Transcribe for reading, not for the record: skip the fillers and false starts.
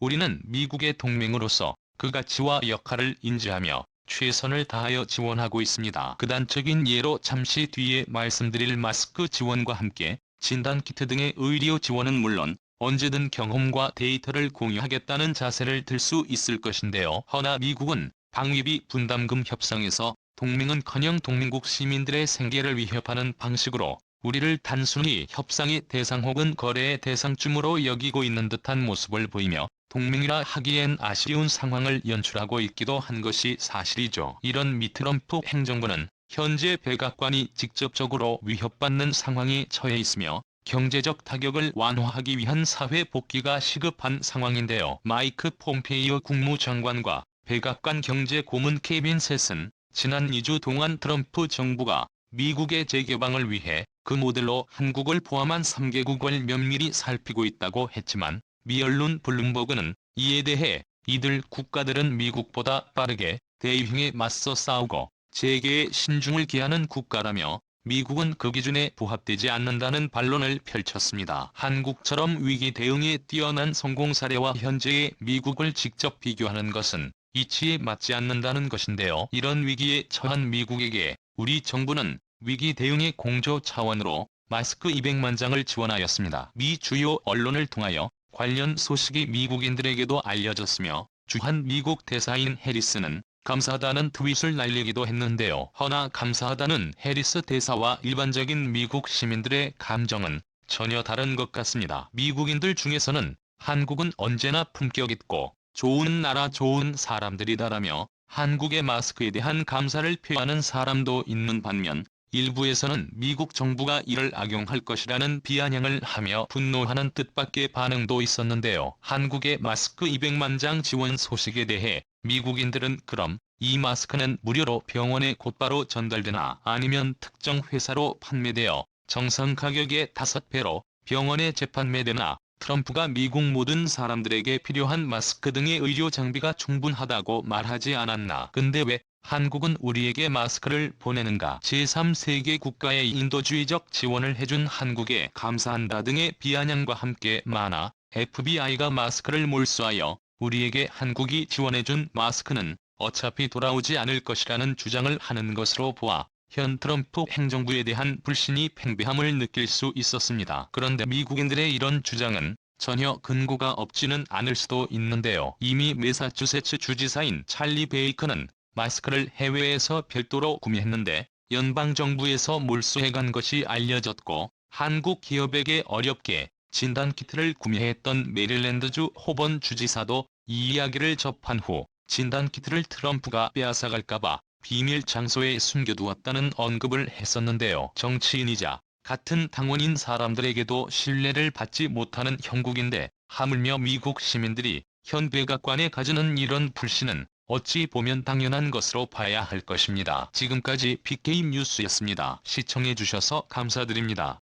우리는 미국의 동맹으로서 그 가치와 역할을 인지하며 최선을 다하여 지원하고 있습니다. 극단적인 예로 잠시 뒤에 말씀드릴 마스크 지원과 함께 진단키트 등의 의료 지원은 물론 언제든 경험과 데이터를 공유하겠다는 자세를 들 수 있을 것인데요. 허나 미국은 방위비 분담금 협상에서 동맹은커녕 동맹국 시민들의 생계를 위협하는 방식으로 우리를 단순히 협상의 대상 혹은 거래의 대상쯤으로 여기고 있는 듯한 모습을 보이며 동맹이라 하기엔 아쉬운 상황을 연출하고 있기도 한 것이 사실이죠. 이런 미 트럼프 행정부는 현재 백악관이 직접적으로 위협받는 상황에 처해 있으며 경제적 타격을 완화하기 위한 사회 복귀가 시급한 상황인데요. 마이크 폼페이오 국무장관과 백악관 경제고문 케빈 셋은 지난 2주 동안 트럼프 정부가 미국의 재개방을 위해 그 모델로 한국을 포함한 3개국을 면밀히 살피고 있다고 했지만 미 언론 블룸버그는 이에 대해 이들 국가들은 미국보다 빠르게 대유행에 맞서 싸우고 재개에 신중을 기하는 국가라며 미국은 그 기준에 부합되지 않는다는 반론을 펼쳤습니다. 한국처럼 위기 대응에 뛰어난 성공 사례와 현재의 미국을 직접 비교하는 것은 이치에 맞지 않는다는 것인데요. 이런 위기에 처한 미국에게 우리 정부는 위기 대응의 공조 차원으로 마스크 200만 장을 지원하였습니다. 미 주요 언론을 통하여 관련 소식이 미국인들에게도 알려졌으며 주한 미국 대사인 해리스는 감사하다는 트윗을 날리기도 했는데요. 허나 감사하다는 해리스 대사와 일반적인 미국 시민들의 감정은 전혀 다른 것 같습니다. 미국인들 중에서는 한국은 언제나 품격 있고 좋은 나라 좋은 사람들이다라며 한국의 마스크에 대한 감사를 표하는 사람도 있는 반면 일부에서는 미국 정부가 이를 악용할 것이라는 비아냥을 하며 분노하는 뜻밖의 반응도 있었는데요. 한국의 마스크 200만 장 지원 소식에 대해 미국인들은 그럼 이 마스크는 무료로 병원에 곧바로 전달되나 아니면 특정 회사로 판매되어 정상 가격의 5배로 병원에 재판매되나 트럼프가 미국 모든 사람들에게 필요한 마스크 등의 의료 장비가 충분하다고 말하지 않았나. 근데 왜 한국은 우리에게 마스크를 보내는가. 제3세계 국가의 인도주의적 지원을 해준 한국에 감사한다 등의 비아냥과 함께 많아 FBI가 마스크를 몰수하여 우리에게 한국이 지원해준 마스크는 어차피 돌아오지 않을 것이라는 주장을 하는 것으로 보아 현 트럼프 행정부에 대한 불신이 팽배함을 느낄 수 있었습니다. 그런데 미국인들의 이런 주장은 전혀 근거가 없지는 않을 수도 있는데요. 이미 매사추세츠 주지사인 찰리 베이커는 마스크를 해외에서 별도로 구매했는데 연방정부에서 몰수해간 것이 알려졌고 한국 기업에게 어렵게 진단키트를 구매했던 메릴랜드주 호번 주지사도 이 이야기를 접한 후 진단키트를 트럼프가 빼앗아갈까봐 비밀 장소에 숨겨두었다는 언급을 했었는데요. 정치인이자 같은 당원인 사람들에게도 신뢰를 받지 못하는 형국인데 하물며 미국 시민들이 현 백악관에 가지는 이런 불신은 어찌 보면 당연한 것으로 봐야 할 것입니다. 지금까지 BK 뉴스였습니다. 시청해주셔서 감사드립니다.